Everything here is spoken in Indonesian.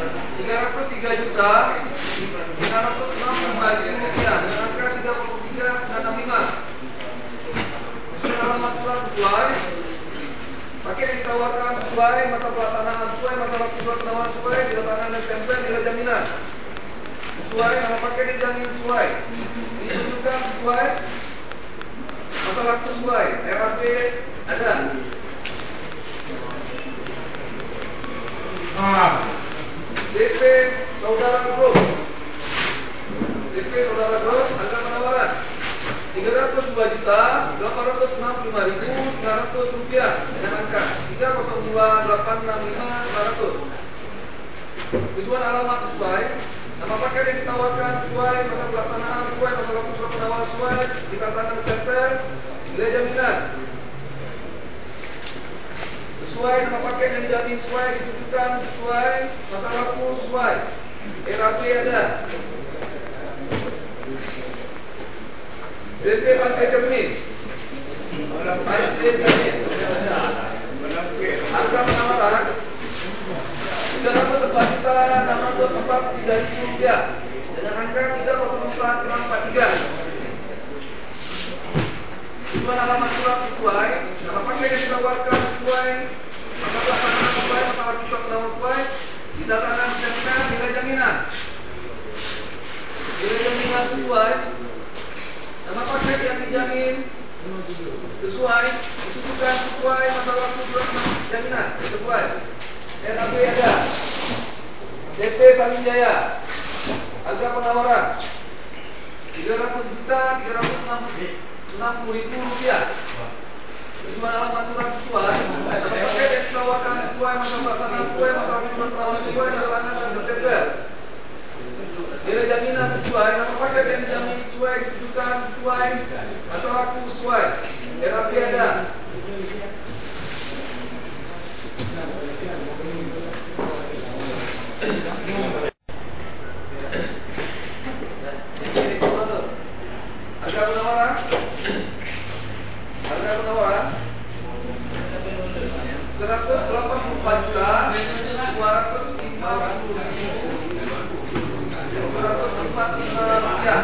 303 juta 965.000 rupiah dengan angka 3,3965. Susun alamat surat sesuai, paket yang ditawarkan sesuai, masa pelaksanaan sesuai, masa waktu surat penawaran sesuai, diletakkan dan stempel nilai jaminan sesuai, nama paket dijamin sesuai, ditunjukkan sesuai, masa waktu sesuai, RAP ada. DP Saudara Group, DP Saudara Group, harga penawaran 302.865.900 rupiah dengan angka 302.865.900. Tujuan alamat sesuai, nama paket yang ditawarkan sesuai, masa pelaksanaan sesuai, masa waktu surat penawaran sesuai, dikatakan stempel, nilai jaminan sesuai, nama paket yang dijamin sesuai, ditunjukkan sesuai, masa waktu sesuai, RAP ada. ZP Pantai Jermin, harga penawaran 304.643.000 rupiah dengan angka 304.643. Tujuan alamat surat sesuai, nama paket yang ditawarkan sesuai, masa pelaksanaan sesuai, masa waktu surat penawaran sesuai, didatangkan stempel nilai jaminan sesuai, nama paket yang dijamin sesuai, ditunjukkan sesuai, masa waktu surat jaminan sesuai, RAP ada. DP Salim Jaya, harga penawaran 300.360.000 rupiah. Tujuan alamat surat sesuai, nama paket yang ditawarkan sesuai, masa pelaksanaan sesuai, masa waktu surat penawaran sesuai, diletakkan dan berstempel. Nilai jaminan sesuai, nama paket yang dijamin sesuai, ditunjukkan sesuai, masa waktu sesuai, RAP ada. Harga penawaran 184.250.245 rupiah